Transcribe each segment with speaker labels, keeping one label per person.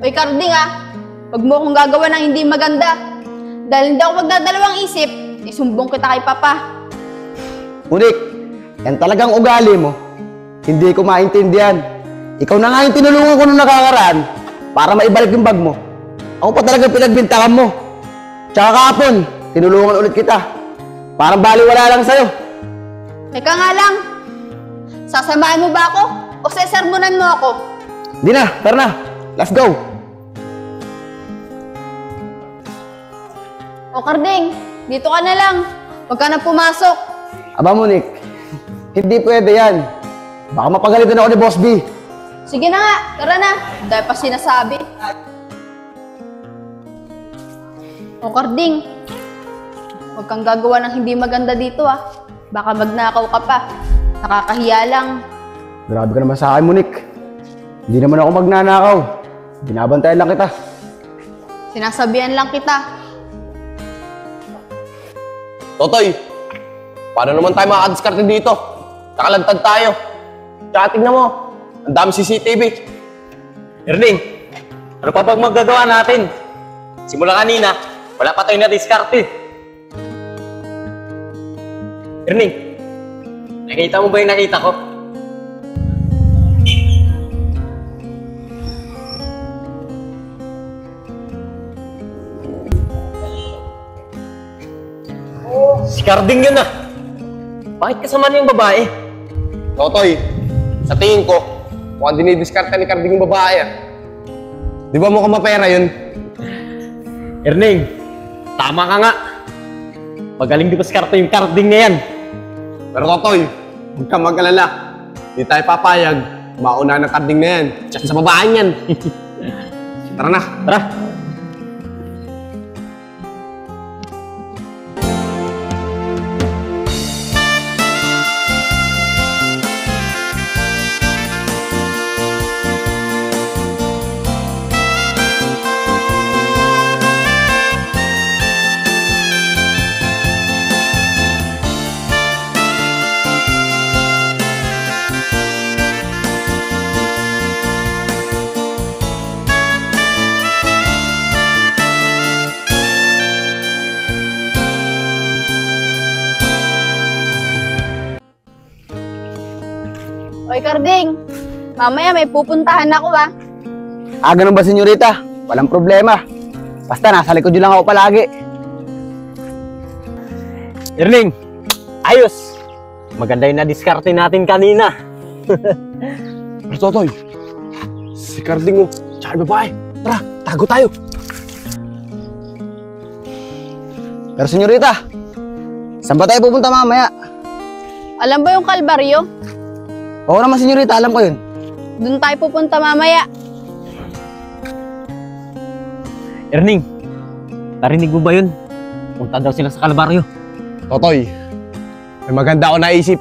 Speaker 1: Oy, Carding wag mo akong gagawa ng hindi maganda. Dahil hindi ako magdadalawang isip, isumbong kita kay Papa.
Speaker 2: Munik, yan talagang ugali mo. Hindi ko maintindihan. Ikaw na nga yung tinulungan ko nung nakakaraan para maibalik yung bag mo. Ako pa talaga pinagbintangan mo. Tsaka kahapon, tinulungan ulit kita. Parang baliwala lang sa'yo.
Speaker 1: Teka nga lang, sasamahan mo ba ako o sesermonan mo ako?
Speaker 2: Di na, tara na. Let's go.
Speaker 1: O Carding, dito ka na lang. Huwag ka na pumasok.
Speaker 2: Aba, Munik, hindi pwede yan. Baka mapagalitan ako ni Boss B.
Speaker 1: Sige na nga, tara na. Dahil pa sinasabi. O Carding, huwag kang gagawa ng hindi maganda dito Baka magnakaw ka pa. Nakakahiya lang.
Speaker 2: Grabe ka naman sa akin, Munik. Hindi naman ako magnanakaw. Binabantayan lang kita.
Speaker 1: Sinasabihan lang kita.
Speaker 3: Totoy, paano naman tayo makakadiskarte dito? Nakalantad tayo. Tsaka tignan mo, ang dami CCTV.
Speaker 4: Erning, ano pa bang magagawa natin? Simula kanina, wala pa tayo na-diskarte. Erning, nakita mo ba yung nakita ko? Si Carding yun Bakit kasama niya yung babae?
Speaker 3: Totoy, sa tingin ko, mukhang dinidiskarte ni Carding yung babae Di ba mukhang mapera yun?
Speaker 4: Erning, tama ka nga. Magaling diskarte yung Carding na yan.
Speaker 3: Pero Totoy, huwag kang mag-alala. Di tayo papayag, mauna ng Carding na yan. Tsaka sa babae yan. Tara na.
Speaker 4: Tara.
Speaker 1: Oy, Carding, mamaya may pupuntahan ako
Speaker 2: Ganun ba, senyorita? Walang problema. Basta nasa likod nyo lang ako palagi.
Speaker 4: Erning, ayos. Maganda yung na-diskarte natin kanina.
Speaker 3: Pero Totoy, si Carding mo, tsaka yung babae. Tara, tago tayo.
Speaker 2: Pero senyorita, saan ba tayo pupunta mamaya?
Speaker 1: Alam ba yung Kalbaryo?
Speaker 2: Oo naman, senyorita, alam ko yun.
Speaker 1: Doon tayo pupunta mamaya.
Speaker 4: Erning, narinig mo ba yun? Punta daw sila sa Kalbaryo.
Speaker 3: Totoy, may maganda ako naisip.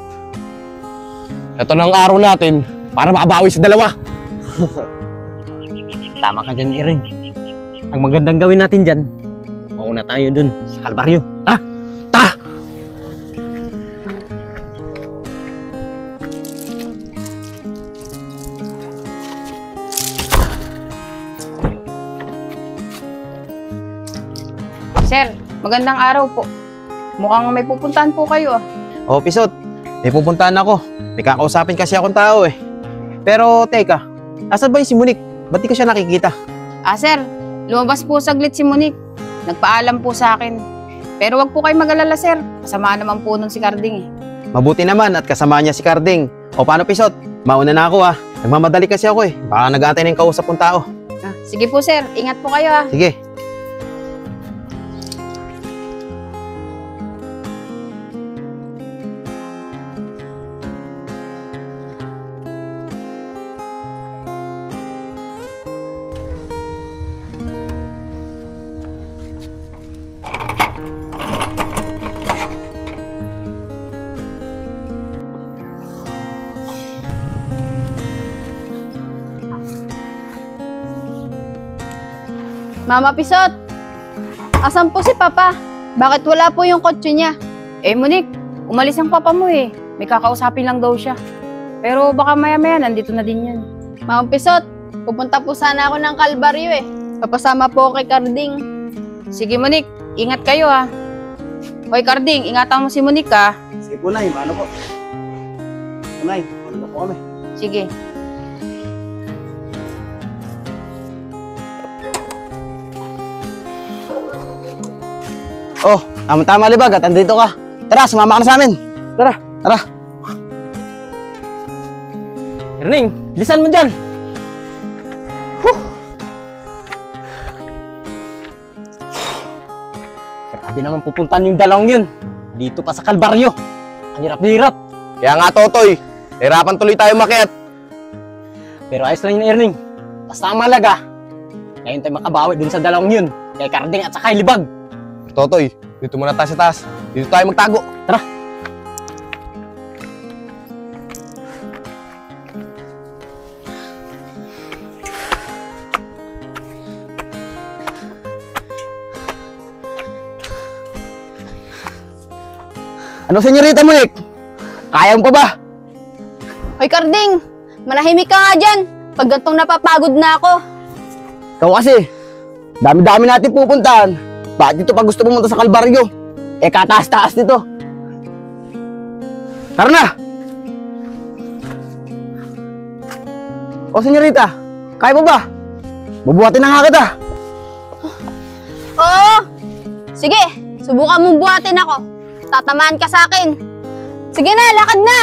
Speaker 3: Ito na ang araw natin para makabawi sa dalawa.
Speaker 4: Tama ka dyan, Erning. Ang magandang gawin natin dyan, mauna tayo dun sa Kalbaryo. Ta!
Speaker 1: Sir, magandang araw po. Mukhang may pupuntahan po kayo
Speaker 5: O, Pisot, may pupuntahan ako. May kakausapin kasi akong tao Pero, teka, asan ba yung si Monique? Ba't di ko siya nakikita?
Speaker 1: Sir, lumabas po saglit si Monique. Nagpaalam po sa akin. Pero wag po kayo mag-alala, sir. Kasama naman po nun si Carding
Speaker 5: Mabuti naman at kasama niya si Carding. O, paano, Pisot? Mauna na ako Nagmamadali kasi ako Baka nag-aantay na yung kausap kong tao.
Speaker 1: Sige po, sir. Ingat po kayo
Speaker 5: Sige.
Speaker 1: Mama Pisot, asan po si Papa? Bakit wala po yung kotse niya? Monique, umalis ang papa mo May kakausapin lang daw siya. Pero baka maya-maya nandito na din yan. Mama Pisot, Pupunta po sana ako ng Kalbaryo eh. Papasama po ako kay Carding. Sige, Monique. Ingat kayo ha. Hoy, Carding, ingatan mo si Monique ha.
Speaker 2: Sige po, Nay. Paano po? Nay, paano po kami?
Speaker 1: Sige.
Speaker 2: Oh, tama-tama libag at andito ka. Tara, sumama ka na sa amin. Tara, tara.
Speaker 4: Erning, bilisan mo dyan. Grabe naman pupuntahan yung dalawang yun. Dito pa sa Kalbaryo. Ang hirap-hirap.
Speaker 3: Kaya nga, Totoy, hirapan tuloy tayo makiat.
Speaker 4: Pero ayos lang yun, Erning. Basta ang malaga, ngayon tayo makabawi dun sa dalawang yun. Kay Carding at saka kay Libag.
Speaker 3: Totoy, dito muna tayo sa taas. Dito tayo magtago.
Speaker 4: Tara.
Speaker 2: Ano, senyorita Monique? Kaya mo pa ba?
Speaker 1: Hoy, Carding, manahimik ka nga dyan. Pag gantong napapagod na ako.
Speaker 2: Ikaw kasi, dami-dami natin pupuntahan. Bakit dito pa gusto pumunta sa Kalbaryo? Eh, kataas-taas nito. Tara na! O, senyorita, kaya mo ba? Bubuhatin na nga kita.
Speaker 1: Oo! Sige, subukan mong buhatin ako. Tatamaan ka sa akin. Sige na, lakad na!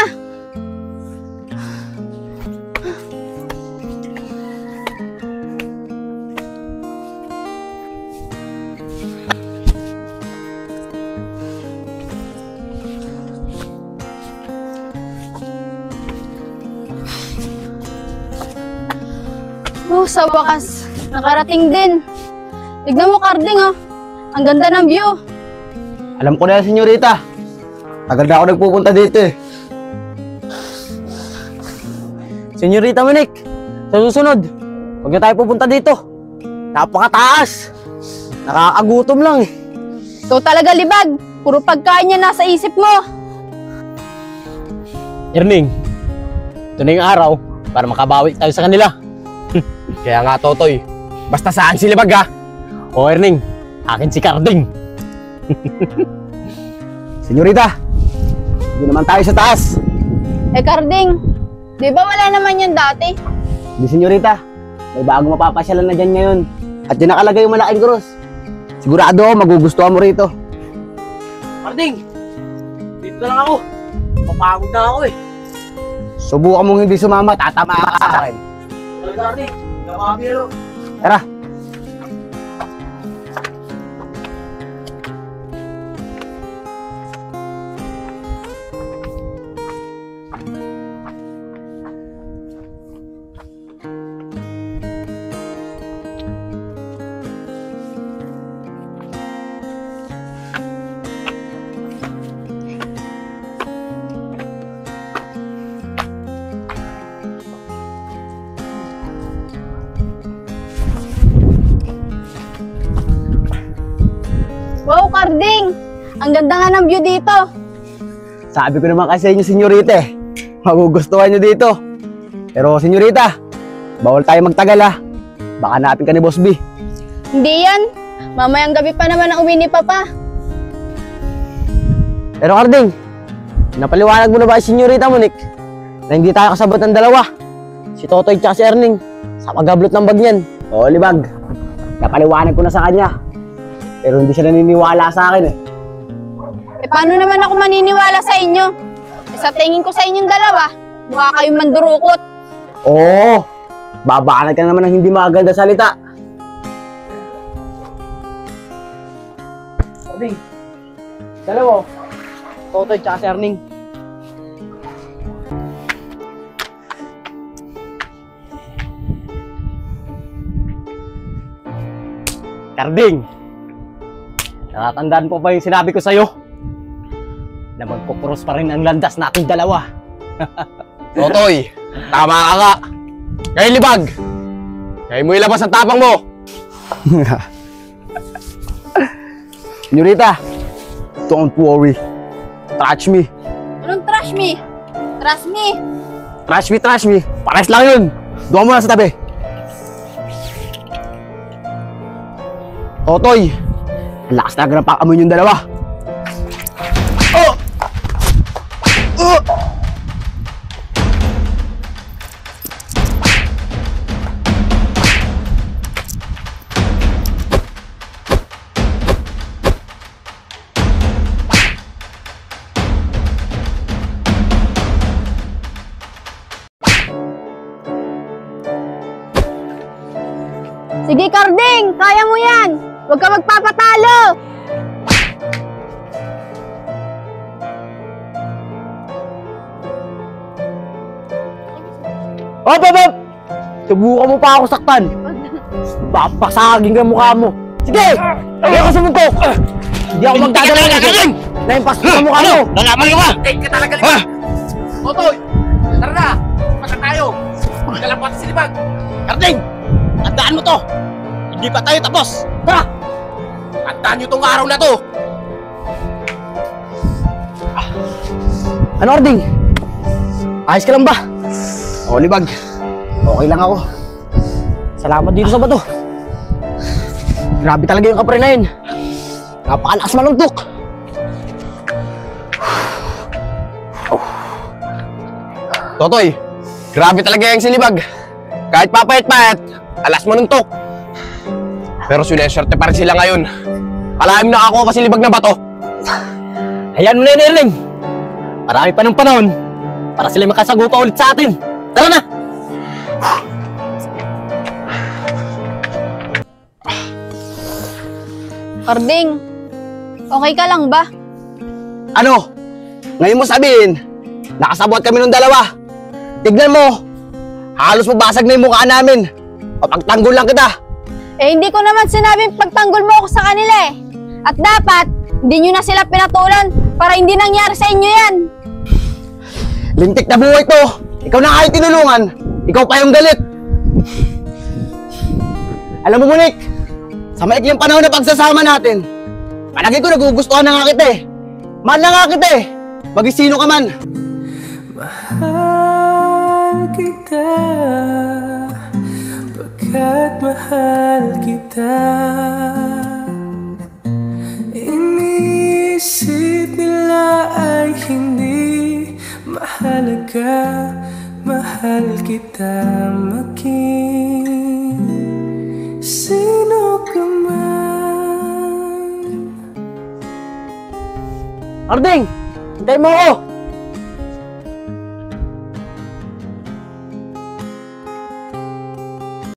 Speaker 1: Oh, sa wakas, nakarating din. Tignan mo, Carding, oh. Ang ganda ng view.
Speaker 2: Alam ko na yan, senyorita. Tagal na ako nagpupunta dito eh.
Speaker 4: Senyorita Monique, sa susunod, huwag na tayo pupunta dito. Napakataas. Nakakagutom lang eh.
Speaker 1: Ikaw talaga, Libag. Puro pagkain niya nasa isip mo.
Speaker 4: Erning, ito na yung araw para makabawi tayo sa kanila.
Speaker 3: Kaya nga, Totoy, basta saan si Libag ha?
Speaker 4: O Erning, akin si Carding.
Speaker 2: Senyorita, hindi naman tayo sa taas.
Speaker 1: Eh, Carding, di ba wala naman yan dati?
Speaker 2: Hindi, senyorita. May bagong mapapasyalan na dyan ngayon. At dyan nakalagay yung malaking krus. Sigurado ako, magugustuhan mo rito.
Speaker 4: Carding, dito na lang ako. Papagod na ako eh.
Speaker 2: Subukan mong hindi sumama, tatama ka sa akin.
Speaker 4: Carding, hindi ako makabiro.
Speaker 2: Tara.
Speaker 1: Wow, Carding! Ang ganda nga ng view dito.
Speaker 2: Sabi ko naman kasi sa inyo, senyorita eh. Magugustuhan nyo dito. Pero, senyorita, bawal tayo magtagal ha. Baka hanapin ka ni Boss B.
Speaker 1: Hindi yan. Mamayang gabi pa naman ang uwi ni Papa.
Speaker 2: Pero, Carding, napaliwanag mo na ba si senyorita Monique na hindi tayo kasabot ng dalawa? Si Totoy at si Erning sa paghablot ng bag niyan. Oo, Libag. Napaliwanag ko na sa kanya. Pero hindi siya naniniwala sa akin eh.
Speaker 1: Eh, paano naman ako maniniwala sa inyo? Eh, sa tingin ko sa inyong dalawa, mukha kayong mandurukot.
Speaker 2: Oo, babanag ka naman ng hindi maganda salita. Carding, dalawa. Totoy at si Erning.
Speaker 4: Carding, nakatandaan po ba yung sinabi ko sa'yo? Na magkukuros pa rin ang landas nating dalawa.
Speaker 3: Totoy, tama ka nga. Kaya Libag, kaya mo ilabas ang tapang mo.
Speaker 2: Senyorita, don't worry. Touch me.
Speaker 1: Anong trash me? Trust me.
Speaker 2: Trash me. Pares lang yun. Doon mo na sa tabi. Totoy, ang lakas talaga ng pakamoy yung dalawa. Oh! Oh!
Speaker 1: Sige, Karding! Kaya mo yan! Huwag ka magpapatalo!
Speaker 4: Hop, hop, hop! Subukan mo pa ako saktan. Papasagin ka mukha mo. Sige! Lagay ako sa muntok! Hindi ako magdadala na kasi. Naimpas ko sa mukha mo.
Speaker 5: Lalaman ka ba?
Speaker 3: Take ka talaga, Libag! Totoy! Tara na! Pagka tayo! Magkalapat si Libag!
Speaker 5: Karding! Tandaan mo to! Hindi pa tayo tapos! Tara!
Speaker 3: Tandaan niyo tong araw na to!
Speaker 4: Ano, Karding? Ayos ka lang ba?
Speaker 2: O, Libag. Okay lang ako.
Speaker 4: Salamat dito sa bato. Grabe talaga yung kapre na yun. Napakalakas maluntok.
Speaker 3: Totoy, grabe talaga yung silibag. Kahit papayat-payat, alas manuntok. Pero sineswerte pa rin sila ngayon. Kalahin mo nakakuha pa si libag na bato.
Speaker 4: Hayaan mo na yun, Erling. Marami pa ng panahon para sila makasagupa ulit sa atin. Tara na!
Speaker 1: Karding, okay ka lang ba?
Speaker 2: Ano? Ngayon mo sabihin, nakasabot kami ng dalawa. Tignan mo, halos mabasag na yung mukha namin. Papagtanggol lang kita.
Speaker 1: Eh, hindi ko naman sinabing pagtanggol mo ako sa kanila eh. At dapat, hindi nyo na sila pinatulan para hindi nangyari sa inyo yan.
Speaker 2: Lintik na buhay to. Ikaw na kayo tinulungan. Ikaw pa yung galit. Alam mo, Munik, sa maikling panahon na pagsasama natin, palagi ko nagugustuhan na nga kita eh. Mahal na nga kita eh. Maging sino ka man.
Speaker 6: Mahal kita, pagkat mahal kita. Iniisip nila ay hindi mahalaga. Mahal kita maging sino ka man.
Speaker 4: Karding! Hintayin mo ako!